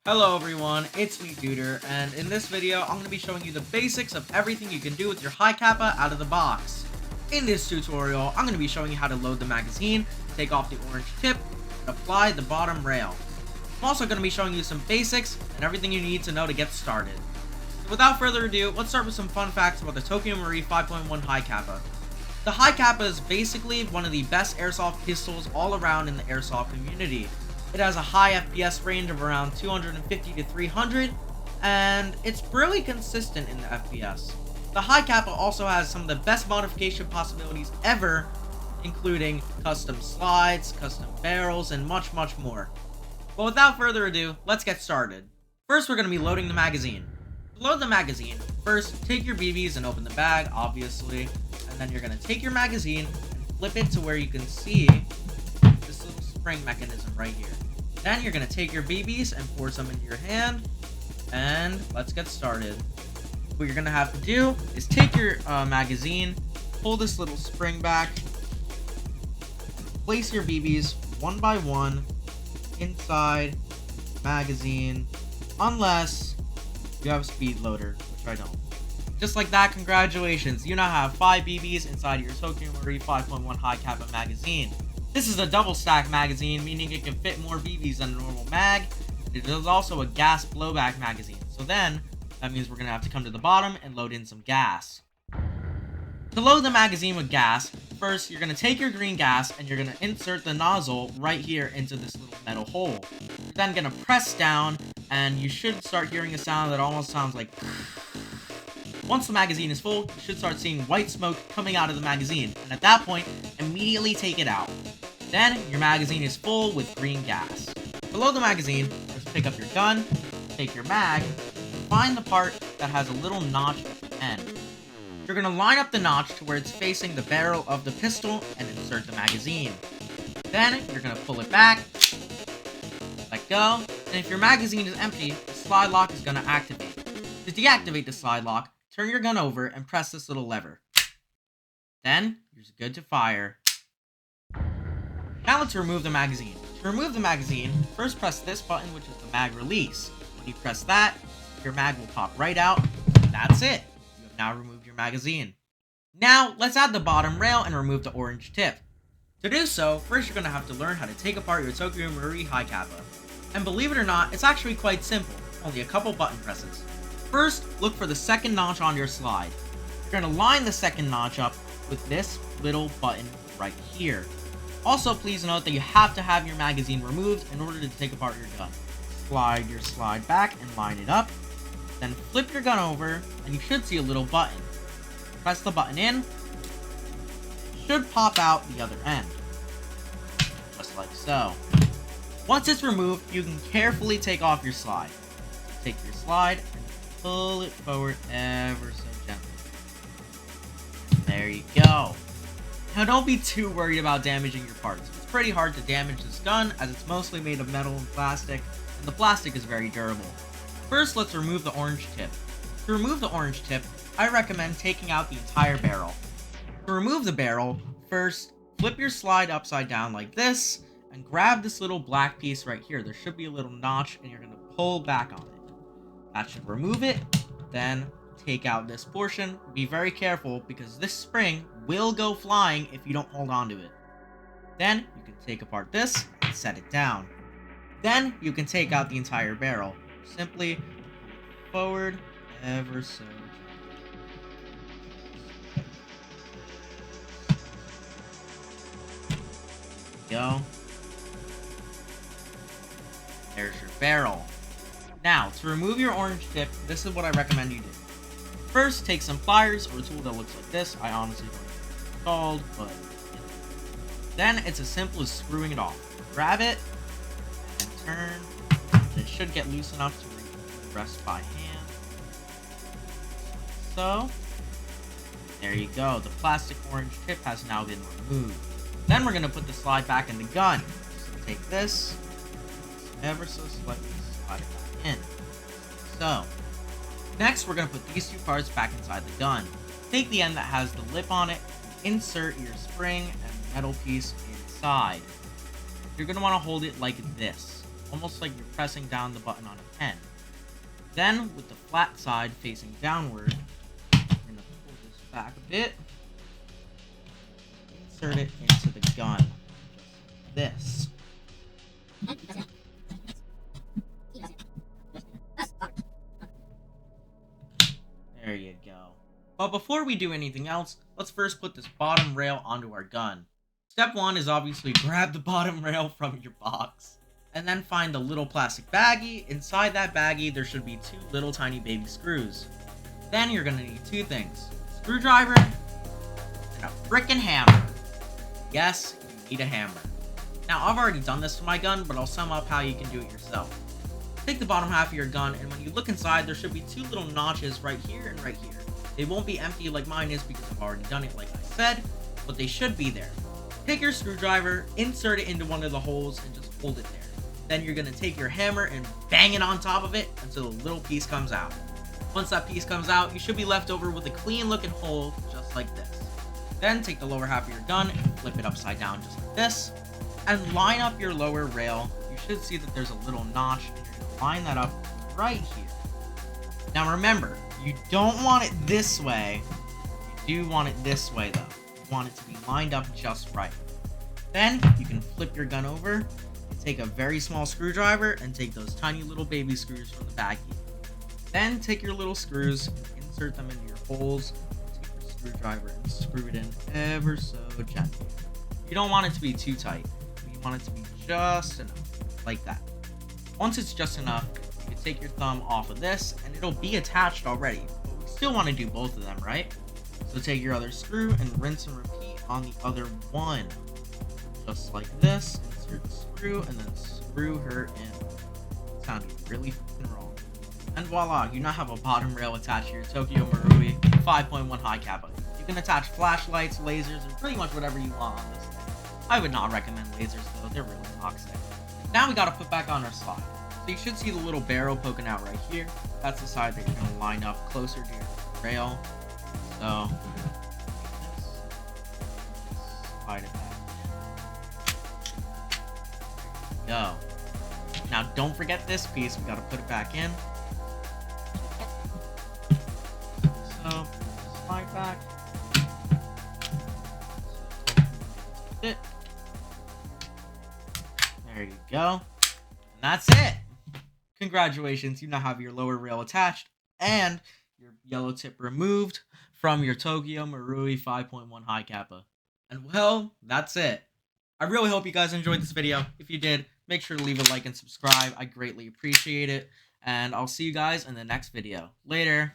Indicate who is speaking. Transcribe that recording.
Speaker 1: Hello everyone, it's me Duder, and in this video I'm going to be showing you the basics of everything you can do with your Hi-Capa out of the box. In this tutorial, I'm going to be showing you how to load the magazine, take off the orange tip, and apply the bottom rail. I'm also going to be showing you some basics and everything you need to know to get started. So without further ado, let's start with some fun facts about the Tokyo Mauri 5.1 Hi-Capa. The Hi-Capa is basically one of the best airsoft pistols all around in the airsoft community. It has a high FPS range of around 250 to 300, and it's really consistent in the FPS. The Hi-Capa also has some of the best modification possibilities ever, including custom slides, custom barrels, and much more. But without further ado, let's get started. First, we're going to be loading the magazine. To load the magazine, first take your BBs and open the bag, obviously, and then you're going to take your magazine and flip it to where you can see this little spring mechanism right here. Then you're going to take your BBs and pour some into your hand, and let's get started. What you're going to have to do is take your magazine, pull this little spring back, place your BBs one by one inside the magazine, unless you have a speed loader, which I don't. Just like that, congratulations, you now have 5 BBs inside your Tokyo Mauri 5.1 Hi-Capa magazine. This is a double stack magazine, meaning it can fit more BBs than a normal mag. It is also a gas blowback magazine, so then that means we're going to have to come to the bottom and load in some gas. To load the magazine with gas, first you're going to take your green gas and you're going to insert the nozzle right here into this little metal hole. You're then going to press down and you should start hearing a sound that almost sounds like... Once the magazine is full, you should start seeing white smoke coming out of the magazine, and at that point, immediately take it out. Then, your magazine is full with green gas. To load the magazine, just pick up your gun, take your mag, find the part that has a little notch at the end. You're going to line up the notch to where it's facing the barrel of the pistol and insert the magazine. Then, you're going to pull it back, let go, and if your magazine is empty, the slide lock is going to activate. To deactivate the slide lock, turn your gun over and press this little lever. Then, you're good to fire. Now let's remove the magazine. To remove the magazine, first press this button, which is the mag release. When you press that, your mag will pop right out. That's it. You have now removed your magazine. Now, let's add the bottom rail and remove the orange tip. To do so, first you're going to have to learn how to take apart your Tokyo Mauri Hi-Capa. And believe it or not, it's actually quite simple. Only a couple button presses. First, look for the second notch on your slide. You're going to line the second notch up with this little button right here. Also, please note that you have to have your magazine removed in order to take apart your gun. Slide your slide back and line it up. Then flip your gun over, and you should see a little button. Press the button in. It should pop out the other end. Just like so. Once it's removed, you can carefully take off your slide. Take your slide and pull it forward ever so gently. There you go. Now don't be too worried about damaging your parts. It's pretty hard to damage this gun as it's mostly made of metal and plastic, and the plastic is very durable. First, let's remove the orange tip. To remove the orange tip, I recommend taking out the entire barrel. To remove the barrel, first, flip your slide upside down like this, and grab this little black piece right here. There should be a little notch, and you're going to pull back on it. That should remove it. Then take out this portion. Be very careful because this spring will go flying if you don't hold on to it. Then you can take apart this and set it down. Then you can take out the entire barrel. Simply pull it forward ever so gently. Go. There's your barrel. Now, to remove your orange tip, this is what I recommend you do. First, take some pliers or a tool that looks like this. I honestly don't know what it's called, but then it's as simple as screwing it off. Grab it and turn, and it should get loose enough to remove the rest by hand. So, there you go. The plastic orange tip has now been removed. Then we're going to put the slide back in the gun. So take this, ever so slightly slide it back in. So, next we're going to put these two parts back inside the gun. Take the end that has the lip on it, insert your spring and metal piece inside. You're going to want to hold it like this. almost like you're pressing down the button on a pen. Then, with the flat side facing downward, we're going to pull this back a bit, insert it into the gun, just like this. There you go. But before we do anything else, let's first put this bottom rail onto our gun. Step 1 is obviously grab the bottom rail from your box. And then find the little plastic baggie. Inside that baggie, there should be 2 little tiny baby screws. Then you're going to need 2 things. A screwdriver and a frickin' hammer. Yes, you need a hammer. Now, I've already done this to my gun, but I'll sum up how you can do it yourself. Take the bottom half of your gun, and when you look inside, there should be 2 little notches right here and right here. They won't be empty like mine is because I've already done it like I said, but they should be there. Take your screwdriver, insert it into one of the holes, and just hold it there. Then you're going to take your hammer and bang it on top of it until the little piece comes out. Once that piece comes out, you should be left over with a clean looking hole just like this. Then take the lower half of your gun and flip it upside down just like this, and line up your lower rail. You should see that there's a little notch, and you're going to line that up right here. Now remember, you don't want it this way, you do want it this way though. You want it to be lined up just right. Then you can flip your gun over, and take a very small screwdriver and take those tiny little baby screws from the baggie. Then take your little screws, insert them into your holes, take your screwdriver and screw it in ever so gently. You don't want it to be too tight, you want it to be just enough, like that. Once it's just enough, you can take your thumb off of this and it'll be attached already, but we still want to do both of them, right? So take your other screw and rinse and repeat on the other one. Just like this, insert the screw and then screw her in. It sounded really fucking wrong. And voila, you now have a bottom rail attached to your Tokyo Mauri 5.1 Hi-Capa. You can attach flashlights, lasers, and pretty much whatever you want on this thing. I would not recommend lasers though, they're really toxic. Now we gotta put back on our slide. So you should see the little barrel poking out right here. That's the side that you're gonna line up closer to your rail. So, slide it back. Go. Now don't forget this piece, we gotta put it back in. So, slide back. It. There you go. And that's it. Congratulations, you now have your lower rail attached and your yellow tip removed from your Tokyo Mauri 5.1 Hi-Capa. And well, that's it. I really hope you guys enjoyed this video. If you did, make sure to leave a like and subscribe. I greatly appreciate it. And I'll see you guys in the next video. Later.